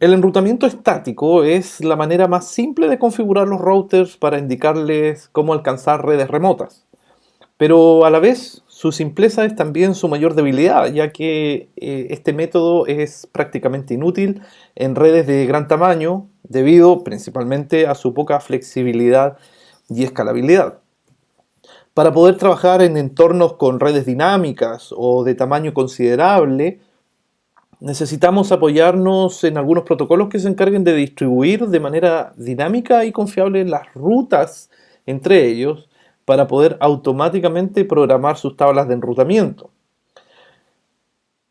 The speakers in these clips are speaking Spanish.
El enrutamiento estático es la manera más simple de configurar los routers para indicarles cómo alcanzar redes remotas. Pero a la vez, su simpleza es también su mayor debilidad, ya que este método es prácticamente inútil en redes de gran tamaño, debido principalmente a su poca flexibilidad y escalabilidad. Para poder trabajar en entornos con redes dinámicas o de tamaño considerable, necesitamos apoyarnos en algunos protocolos que se encarguen de distribuir de manera dinámica y confiable las rutas entre ellos para poder automáticamente programar sus tablas de enrutamiento.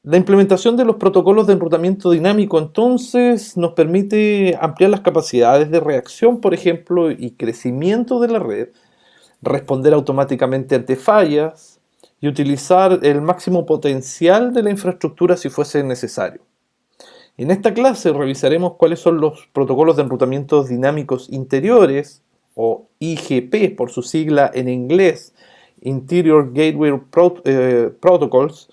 La implementación de los protocolos de enrutamiento dinámico entonces nos permite ampliar las capacidades de reacción, por ejemplo, y crecimiento de la red, responder automáticamente ante fallas y utilizar el máximo potencial de la infraestructura si fuese necesario. En esta clase revisaremos cuáles son los protocolos de enrutamiento dinámicos interiores, o IGP por su sigla en inglés, Interior Gateway Protocols,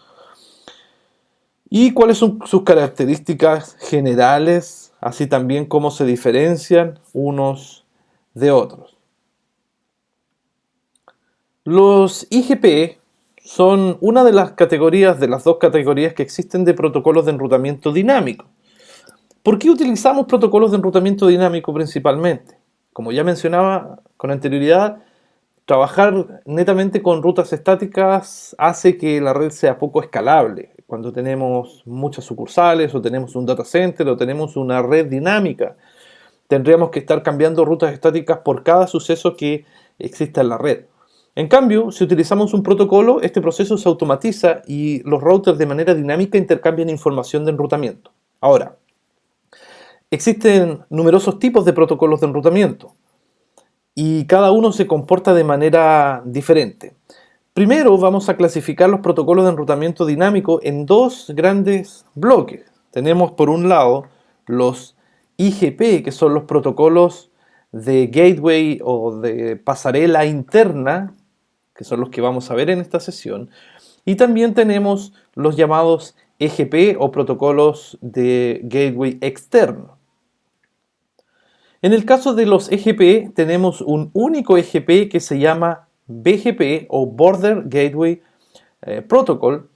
y cuáles son sus características generales, así también cómo se diferencian unos de otros. Los IGP son una de las categorías, de las dos categorías que existen de protocolos de enrutamiento dinámico. ¿Por qué utilizamos protocolos de enrutamiento dinámico principalmente? Como ya mencionaba con anterioridad, trabajar netamente con rutas estáticas hace que la red sea poco escalable. Cuando tenemos muchas sucursales o tenemos un data center o tenemos una red dinámica, tendríamos que estar cambiando rutas estáticas por cada suceso que exista en la red. En cambio, si utilizamos un protocolo, este proceso se automatiza y los routers de manera dinámica intercambian información de enrutamiento. Ahora, existen numerosos tipos de protocolos de enrutamiento y cada uno se comporta de manera diferente. Primero vamos a clasificar los protocolos de enrutamiento dinámico en dos grandes bloques. Tenemos por un lado los IGP, que son los protocolos de gateway o de pasarela interna, que son los que vamos a ver en esta sesión. Y también tenemos los llamados EGP o protocolos de gateway externo. En el caso de los EGP tenemos un único EGP que se llama BGP o Border Gateway Protocol,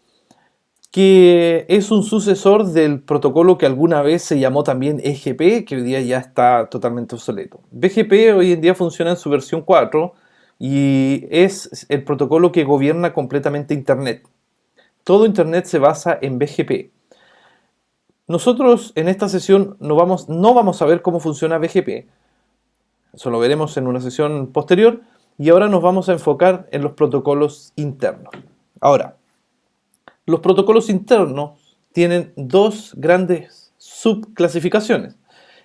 que es un sucesor del protocolo que alguna vez se llamó también EGP, que hoy día ya está totalmente obsoleto. BGP hoy en día funciona en su versión 4 y es el protocolo que gobierna completamente Internet. Todo Internet se basa en BGP. Nosotros en esta sesión no vamos a ver cómo funciona BGP, eso lo veremos en una sesión posterior, y ahora nos vamos a enfocar en los protocolos internos. Ahora, los protocolos internos tienen dos grandes subclasificaciones.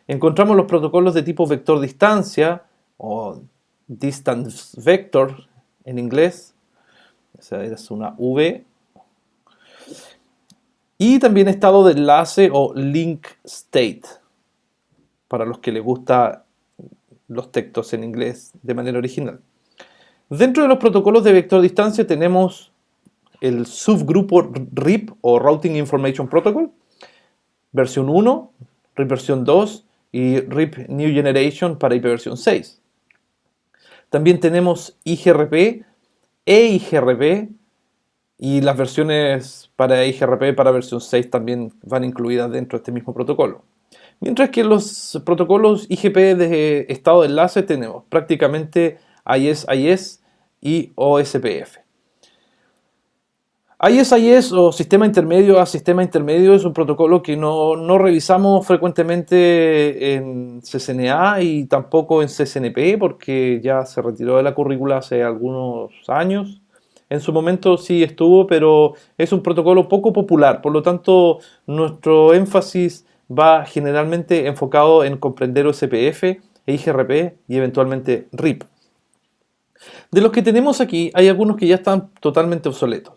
Encontramos los protocolos de tipo vector distancia o distance vector en inglés, esa es una V, y también estado de enlace o link state, para los que les gustan los textos en inglés de manera original. Dentro de los protocolos de vector distancia tenemos el subgrupo RIP o Routing Information Protocol, versión 1, RIP versión 2 y RIP New Generation para IP versión 6. También tenemos IGRP, EIGRP, y las versiones para IGRP para versión 6 también van incluidas dentro de este mismo protocolo. Mientras que los protocolos IGP de estado de enlace tenemos prácticamente IS-IS y OSPF. IS-IS o sistema intermedio a sistema intermedio es un protocolo que no revisamos frecuentemente en CCNA y tampoco en CCNP porque ya se retiró de la currícula hace algunos años. En su momento sí estuvo, pero es un protocolo poco popular, por lo tanto nuestro énfasis va generalmente enfocado en comprender OSPF, IGRP y eventualmente RIP. De los que tenemos aquí hay algunos que ya están totalmente obsoletos.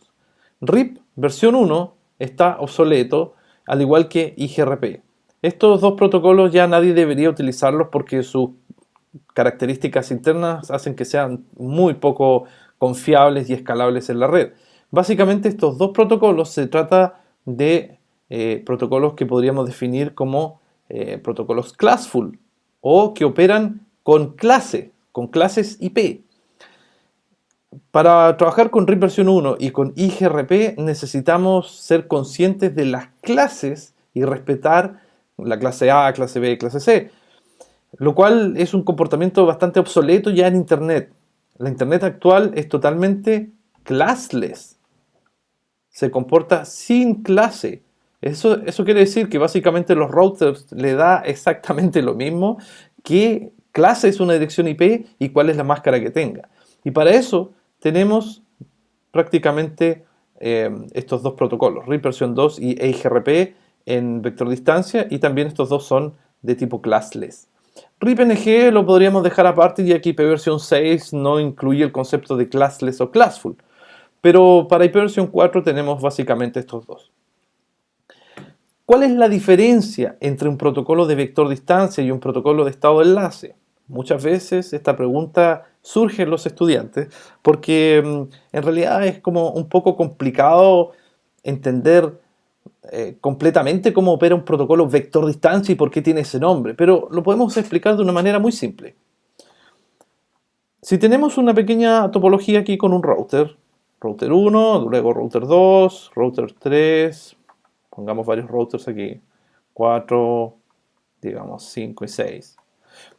RIP versión 1 está obsoleto, al igual que IGRP. Estos dos protocolos ya nadie debería utilizarlos porque sus características internas hacen que sean muy poco confiables y escalables en la red. Básicamente estos dos protocolos se trata de protocolos que podríamos definir como protocolos classful o que operan con clases IP. Para trabajar con RIP versión 1 y con IGRP necesitamos ser conscientes de las clases y respetar la clase A, clase B y clase C, lo cual es un comportamiento bastante obsoleto ya en Internet. La Internet actual es totalmente classless, se comporta sin clase. Eso quiere decir que básicamente los routers le da exactamente lo mismo, qué clase es una dirección IP y cuál es la máscara que tenga. Y para eso tenemos prácticamente estos dos protocolos, RIP versión 2 y EIGRP en vector distancia, y también estos dos son de tipo classless. RIP-NG lo podríamos dejar aparte, ya que IP versión 6 no incluye el concepto de classless o classful. Pero para IP versión 4 tenemos básicamente estos dos. ¿Cuál es la diferencia entre un protocolo de vector distancia y un protocolo de estado de enlace? Muchas veces esta pregunta surge en los estudiantes porque en realidad es como un poco complicado entender completamente cómo opera un protocolo vector distancia y por qué tiene ese nombre, pero lo podemos explicar de una manera muy simple. Si tenemos una pequeña topología aquí con un router 1, luego router 2, router 3, pongamos varios routers aquí, 4, digamos 5 y 6.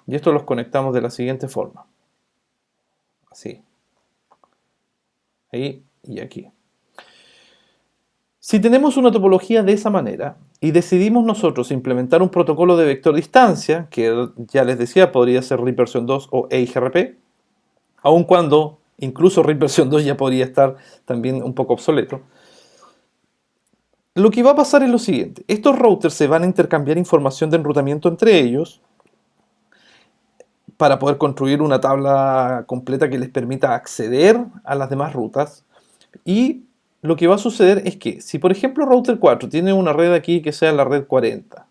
Y estos los conectamos de la siguiente forma. Así. Ahí y aquí. Si tenemos una topología de esa manera y decidimos nosotros implementar un protocolo de vector distancia, que ya les decía podría ser RIP versión 2 o EIGRP, aun cuando incluso RIP versión 2 ya podría estar también un poco obsoleto, lo que va a pasar es lo siguiente. Estos routers se van a intercambiar información de enrutamiento entre ellos para poder construir una tabla completa que les permita acceder a las demás rutas. Y lo que va a suceder es que si por ejemplo router 4 tiene una red aquí que sea la red 40,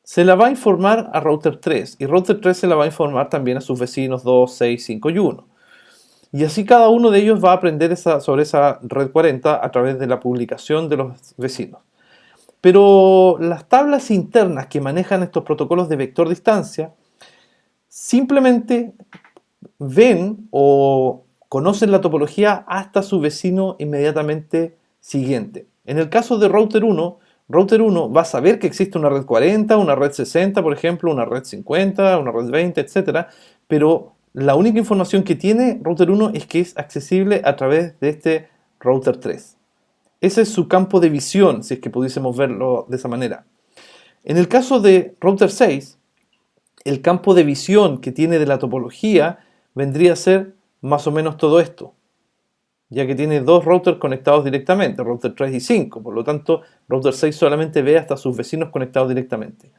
se la va a informar a router 3 y router 3 se la va a informar también a sus vecinos 2, 6, 5 y 1. Y así cada uno de ellos va a aprender sobre esa red 40 a través de la publicación de los vecinos. Pero las tablas internas que manejan estos protocolos de vector distancia simplemente ven o conocen la topología hasta su vecino inmediatamente siguiente. En el caso de router 1 va a saber que existe una red 40, una red 60, por ejemplo, una red 50, una red 20, etc. Pero la única información que tiene router 1 es que es accesible a través de este router 3. Ese es su campo de visión, si es que pudiésemos verlo de esa manera. En el caso de router 6, el campo de visión que tiene de la topología vendría a ser más o menos todo esto, ya que tiene dos routers conectados directamente, router 3 y 5, por lo tanto, router 6 solamente ve hasta sus vecinos conectados directamente.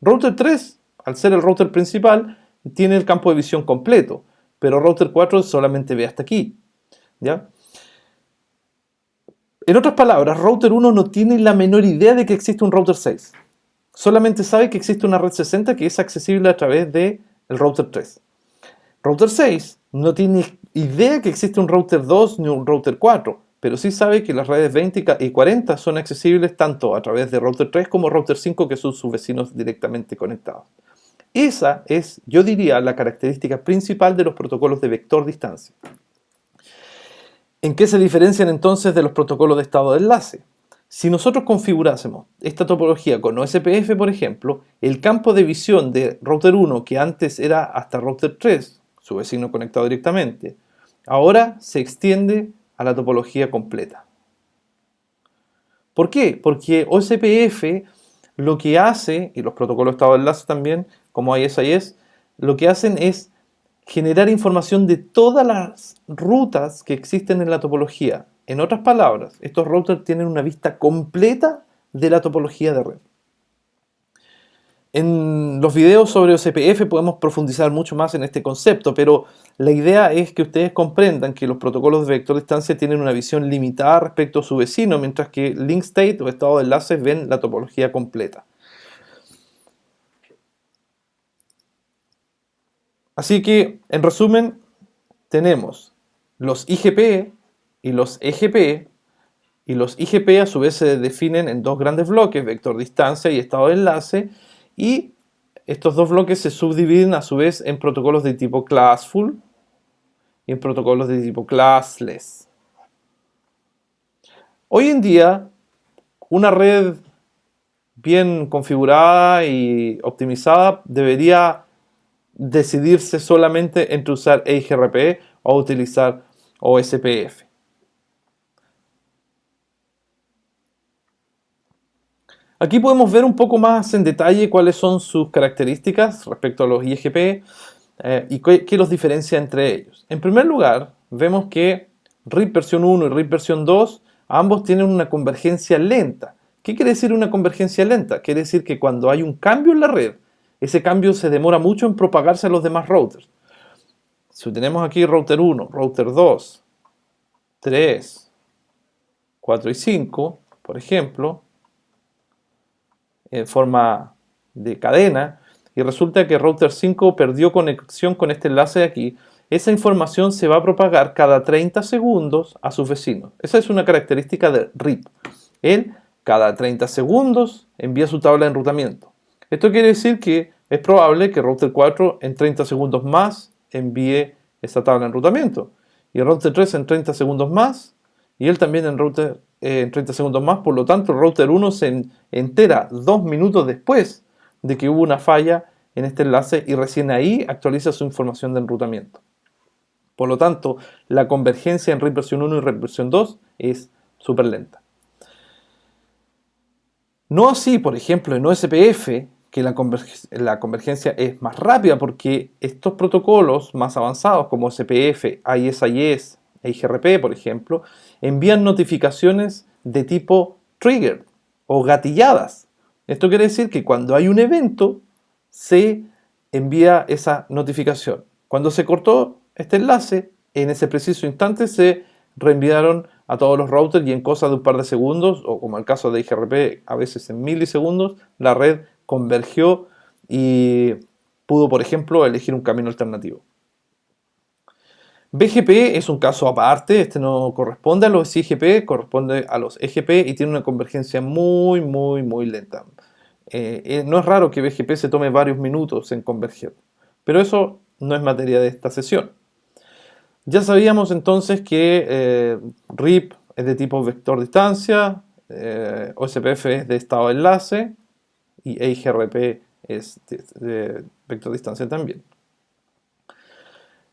Router 3, al ser el router principal, tiene el campo de visión completo, pero router 4 solamente ve hasta aquí, ¿ya? En otras palabras, router 1 no tiene la menor idea de que existe un router 6. Solamente sabe que existe una red 60 que es accesible a través del router 3. Router 6 no tiene idea que existe un router 2 ni un router 4, pero sí sabe que las redes 20 y 40 son accesibles tanto a través de router 3 como router 5, que son sus vecinos directamente conectados. Esa es, yo diría, la característica principal de los protocolos de vector distancia. ¿En qué se diferencian entonces de los protocolos de estado de enlace? Si nosotros configurásemos esta topología con OSPF, por ejemplo, el campo de visión de router 1, que antes era hasta router 3, su vecino conectado directamente, ahora se extiende a la topología completa. ¿Por qué? Porque OSPF lo que hace, y los protocolos de estado de enlace también, como ISIS, lo que hacen es generar información de todas las rutas que existen en la topología. En otras palabras, estos routers tienen una vista completa de la topología de red. En los videos sobre OSPF podemos profundizar mucho más en este concepto, pero la idea es que ustedes comprendan que los protocolos de vector distancia tienen una visión limitada respecto a su vecino, mientras que link state o estado de enlaces ven la topología completa. Así que, en resumen, tenemos los IGP y los EGP Y los IGP a su vez se definen en dos grandes bloques, vector distancia y estado de enlace, y estos dos bloques se subdividen a su vez en protocolos de tipo classful y en protocolos de tipo classless. Hoy en día, una red bien configurada y optimizada debería decidirse solamente entre usar EIGRP o utilizar OSPF. Aquí podemos ver un poco más en detalle cuáles son sus características respecto a los IGP y qué los diferencia entre ellos. En primer lugar, vemos que RIP versión 1 y RIP versión 2 ambos tienen una convergencia lenta. ¿Qué quiere decir una convergencia lenta? Quiere decir que cuando hay un cambio en la red, ese cambio se demora mucho en propagarse a los demás routers. Si tenemos aquí router 1, router 2, 3, 4 y 5, por ejemplo, en forma de cadena, y resulta que router 5 perdió conexión con este enlace de aquí, esa información se va a propagar cada 30 segundos a sus vecinos. Esa es una característica de RIP. Él cada 30 segundos envía su tabla de enrutamiento. Esto quiere decir que es probable que router 4 en 30 segundos más envíe esa tabla de enrutamiento. Y el router 3 en 30 segundos más, y él también en 30 segundos más. Por lo tanto, el router 1 se entera 2 minutos después de que hubo una falla en este enlace y recién ahí actualiza su información de enrutamiento. Por lo tanto, la convergencia en RIP versión 1 y RIP versión 2 es súper lenta. No así, por ejemplo, en OSPF, que la convergencia es más rápida porque estos protocolos más avanzados como OSPF, ISIS e IGRP, por ejemplo, envían notificaciones de tipo trigger o gatilladas. Esto quiere decir que cuando hay un evento, se envía esa notificación. Cuando se cortó este enlace, en ese preciso instante se reenviaron a todos los routers y en cosa de un par de segundos, o como el caso de IGRP, a veces en milisegundos, la red convergió y pudo, por ejemplo, elegir un camino alternativo. BGP es un caso aparte, este no corresponde a los IGP, corresponde a los EGP y tiene una convergencia muy lenta. No es raro que BGP se tome varios minutos en converger, pero eso no es materia de esta sesión. Ya sabíamos entonces que RIP es de tipo vector distancia, OSPF es de estado de enlace y EIGRP es de vector distancia también.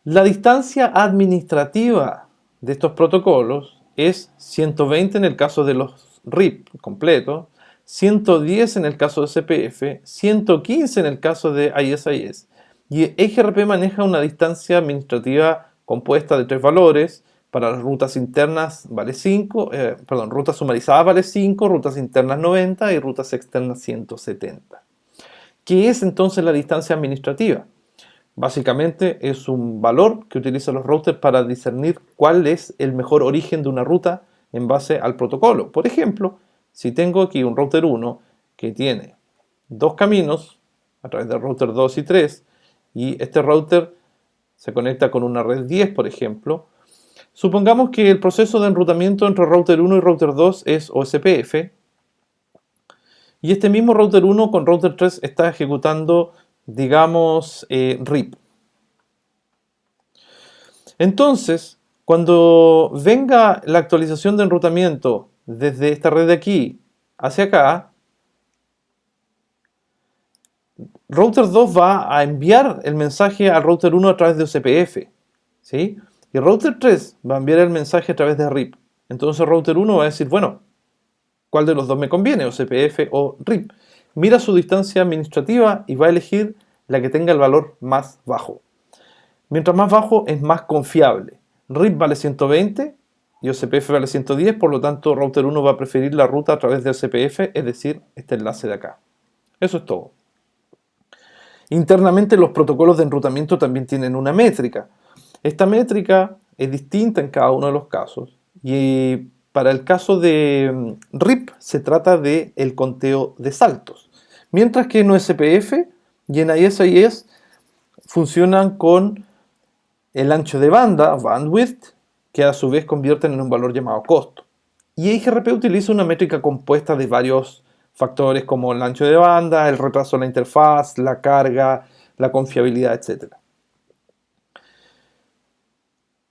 La distancia administrativa de estos protocolos es 120 en el caso de los RIP completos, 110 en el caso de CPF, 115 en el caso de ISIS. Y EIGRP maneja una distancia administrativa compuesta de 3 valores. Para las rutas internas vale 5, rutas sumarizadas vale 5, rutas internas 90 y rutas externas 170. ¿Qué es entonces la distancia administrativa? Básicamente es un valor que utilizan los routers para discernir cuál es el mejor origen de una ruta en base al protocolo. Por ejemplo, si tengo aquí un router 1 que tiene 2 caminos a través del router 2 y 3 y este router se conecta con una red 10, por ejemplo, supongamos que el proceso de enrutamiento entre router 1 y router 2 es OSPF y este mismo router 1 con router 3 está ejecutando, digamos, RIP. Entonces, cuando venga la actualización de enrutamiento desde esta red de aquí hacia acá, router 2 va a enviar el mensaje al router 1 a través de OSPF, ¿sí? Y router 3 va a enviar el mensaje a través de RIP. Entonces router 1 va a decir, bueno, ¿cuál de los dos me conviene? OSPF o RIP. Mira su distancia administrativa y va a elegir la que tenga el valor más bajo. Mientras más bajo es más confiable. RIP vale 120 y OSPF vale 110, por lo tanto router 1 va a preferir la ruta a través de OSPF, es decir, este enlace de acá. Eso es todo. Internamente los protocolos de enrutamiento también tienen una métrica. Esta métrica es distinta en cada uno de los casos y para el caso de RIP se trata de el conteo de saltos, mientras que en OSPF y en ISIS funcionan con el ancho de banda, bandwidth, que a su vez convierten en un valor llamado costo. Y IGRP utiliza una métrica compuesta de varios factores como el ancho de banda, el retraso de la interfaz, la carga, la confiabilidad, etc.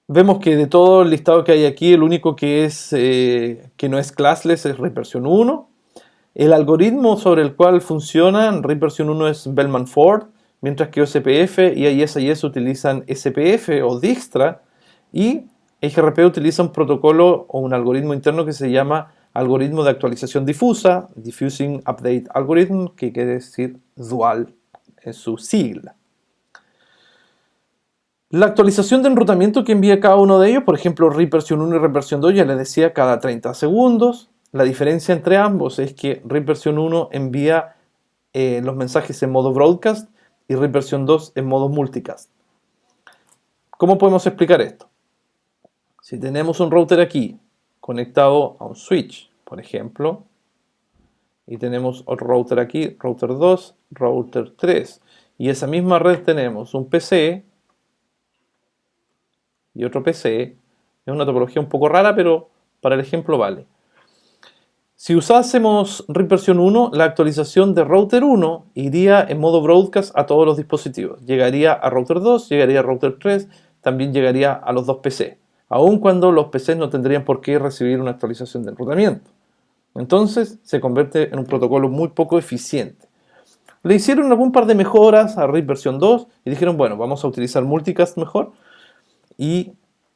Vemos que de todo el listado que hay aquí, el único que no es classless es RIP versión 1. El algoritmo sobre el cual funciona RIP versión 1 es Bellman-Ford, mientras que OSPF y IIS utilizan SPF o Dijkstra, y IGRP utiliza un protocolo o un algoritmo interno que se llama algoritmo de actualización difusa, Diffusing Update Algorithm, que quiere decir dual en su sigla. La actualización de enrutamiento que envía cada uno de ellos, por ejemplo, RIP versión 1 y RIP versión 2, ya les decía, cada 30 segundos. La diferencia entre ambos es que RIP versión 1 envía los mensajes en modo broadcast y RIP versión 2 en modo multicast. ¿Cómo podemos explicar esto? Si tenemos un router aquí conectado a un switch, por ejemplo, y tenemos otro router aquí, router 2, router 3, y esa misma red tenemos un PC y otro PC, es una topología un poco rara, pero para el ejemplo vale. Si usásemos RIP versión 1, la actualización de router 1 iría en modo broadcast a todos los dispositivos. Llegaría a router 2, llegaría a router 3, también llegaría a los dos PC, aun cuando los PCs no tendrían por qué recibir una actualización de enrutamiento. Entonces se convierte en un protocolo muy poco eficiente. Le hicieron algún par de mejoras a RIP versión 2 y dijeron, bueno, vamos a utilizar multicast mejor, y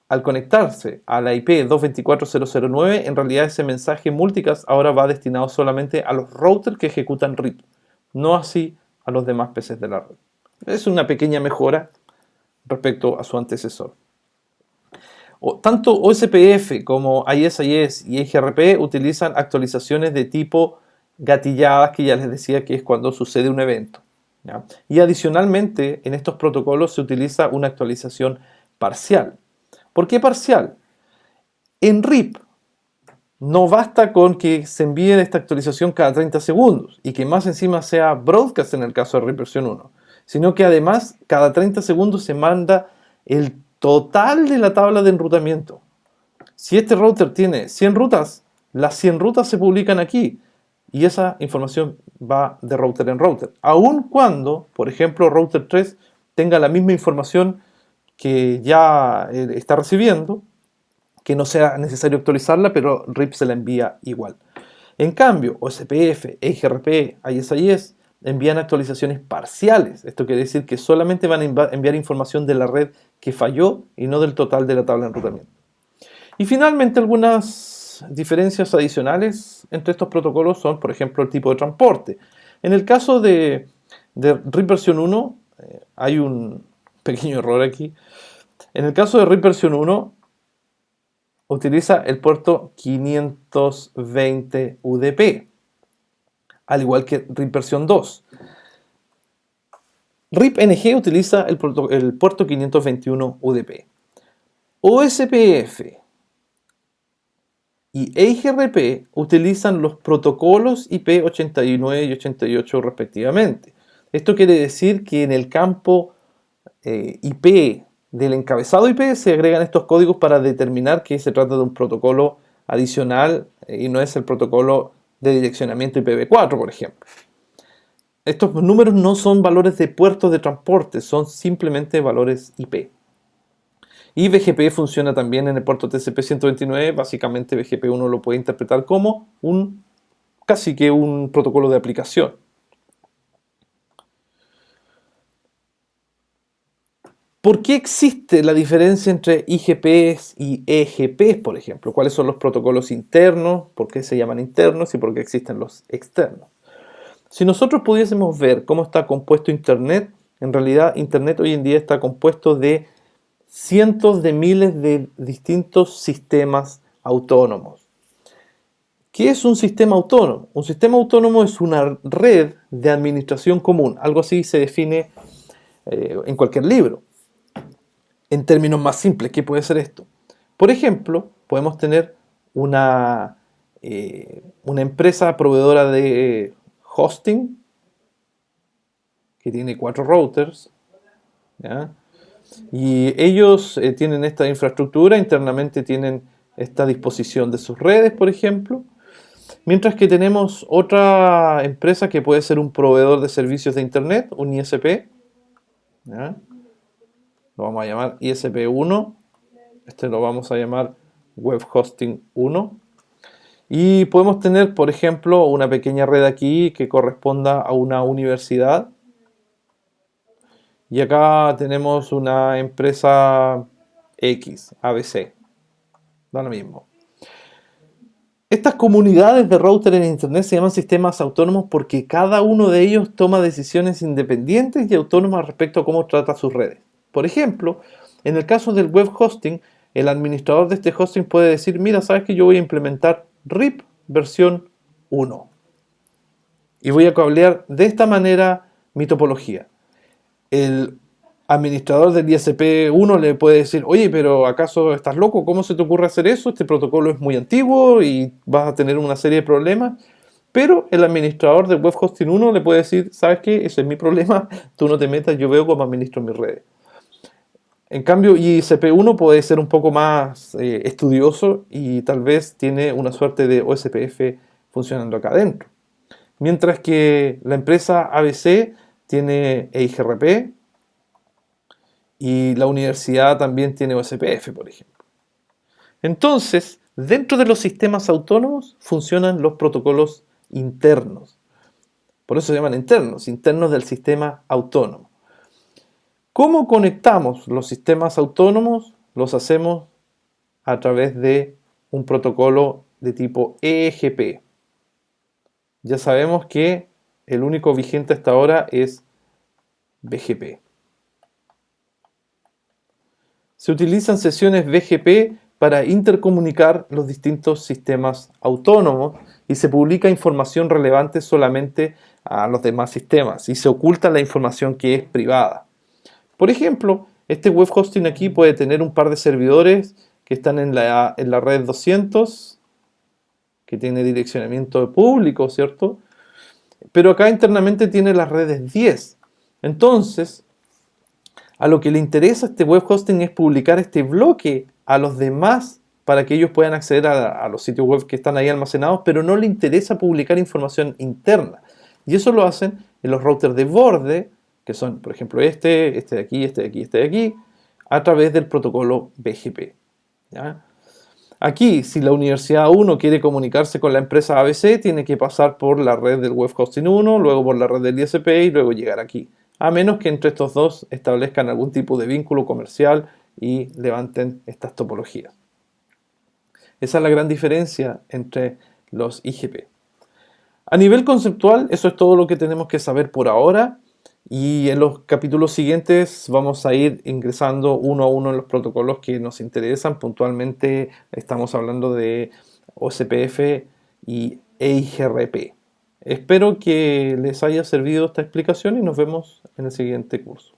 al conectarse a la IP 224.0.0.9, en realidad ese mensaje multicast ahora va destinado solamente a los routers que ejecutan RIP, no así a los demás PCs de la red. Es una pequeña mejora respecto a su antecesor. Tanto OSPF como IIS y IGRP utilizan actualizaciones de tipo gatilladas, que ya les decía que es cuando sucede un evento, ¿ya? Y adicionalmente en estos protocolos se utiliza una actualización parcial. ¿Por qué parcial? En RIP no basta con que se envíe esta actualización cada 30 segundos y que más encima sea broadcast en el caso de RIP versión 1, sino que además cada 30 segundos se manda el total de la tabla de enrutamiento. Si este router tiene 100 rutas, las 100 rutas se publican aquí y esa información va de router en router, aun cuando, por ejemplo, router 3 tenga la misma información que ya está recibiendo, que no sea necesario actualizarla, pero RIP se la envía igual. En cambio, OSPF, IGRP, IIS envían actualizaciones parciales. Esto quiere decir que solamente van a enviar información de la red que falló y no del total de la tabla de enrutamiento. Y finalmente, algunas diferencias adicionales entre estos protocolos son, por ejemplo, el tipo de transporte. En el caso de RIP versión 1, hay un pequeño error aquí. En el caso de RIP versión 1, utiliza el puerto 520 UDP, al igual que RIP versión 2. RIP NG utiliza el puerto 521 UDP. OSPF y IGRP utilizan los protocolos IP 89 y 88 respectivamente. Esto quiere decir que en el campo IP del encabezado IP se agregan estos códigos para determinar que se trata de un protocolo adicional y no es el protocolo de direccionamiento IPv4, por ejemplo. Estos números no son valores de puertos de transporte, son simplemente valores IP. Y BGP funciona también en el puerto TCP/129. Básicamente BGP uno lo puede interpretar como casi que un protocolo de aplicación. ¿Por qué existe la diferencia entre IGPs y EGPs, por ejemplo? ¿Cuáles son los protocolos internos? ¿Por qué se llaman internos? ¿Y por qué existen los externos? Si nosotros pudiésemos ver cómo está compuesto Internet, en realidad Internet hoy en día está compuesto de cientos de miles de distintos sistemas autónomos. ¿Qué es un sistema autónomo? Un sistema autónomo es una red de administración común. Algo así se define en cualquier libro. En términos más simples, ¿qué puede ser esto? Por ejemplo, podemos tener una empresa proveedora de hosting que tiene 4 routers, ¿ya? Y ellos tienen esta infraestructura, internamente tienen esta disposición de sus redes, por ejemplo. Mientras que tenemos otra empresa que puede ser un proveedor de servicios de Internet, un ISP. ¿Ya? Lo vamos a llamar ISP1. Este lo vamos a llamar Web Hosting 1. Y podemos tener, por ejemplo, una pequeña red aquí que corresponda a una universidad. Y acá tenemos una empresa X, ABC. Da lo mismo. Estas comunidades de router en Internet se llaman sistemas autónomos porque cada uno de ellos toma decisiones independientes y autónomas respecto a cómo trata sus redes. Por ejemplo, en el caso del web hosting, el administrador de este hosting puede decir, mira, sabes que yo voy a implementar RIP versión 1 y voy a cablear de esta manera mi topología. El administrador del ISP1 le puede decir, oye, pero ¿acaso estás loco? ¿Cómo se te ocurre hacer eso? Este protocolo es muy antiguo y vas a tener una serie de problemas. Pero el administrador del Web Hosting 1 le puede decir, ¿sabes qué? Ese es mi problema, tú no te metas, yo veo cómo administro mis redes. En cambio, ISP1 puede ser un poco más estudioso y tal vez tiene una suerte de OSPF funcionando acá adentro. Mientras que la empresa ABC tiene EIGRP y la universidad también tiene OSPF, por ejemplo. Entonces, dentro de los sistemas autónomos funcionan los protocolos internos. Por eso se llaman internos del sistema autónomo. ¿Cómo conectamos los sistemas autónomos? Los hacemos a través de un protocolo de tipo EGP. Ya sabemos que el único vigente hasta ahora es BGP. Se utilizan sesiones BGP para intercomunicar los distintos sistemas autónomos y se publica información relevante solamente a los demás sistemas y se oculta la información que es privada. Por ejemplo, este web hosting aquí puede tener un par de servidores que están en la red 200, que tiene direccionamiento público, ¿cierto? Pero acá internamente tiene las redes 10. Entonces, a lo que le interesa a este web hosting es publicar este bloque a los demás para que ellos puedan acceder a los sitios web que están ahí almacenados, pero no le interesa publicar información interna. Y eso lo hacen en los routers de borde, que son, por ejemplo, este de aquí, este de aquí, este de aquí, a través del protocolo BGP. ¿Ya? Aquí, si la universidad 1 quiere comunicarse con la empresa ABC, tiene que pasar por la red del web hosting 1, luego por la red del ISP y luego llegar aquí. A menos que entre estos dos establezcan algún tipo de vínculo comercial y levanten estas topologías. Esa es la gran diferencia entre los IGP. A nivel conceptual, eso es todo lo que tenemos que saber por ahora. Y en los capítulos siguientes vamos a ir ingresando uno a uno en los protocolos que nos interesan. Puntualmente estamos hablando de OSPF y EIGRP. Espero que les haya servido esta explicación y nos vemos en el siguiente curso.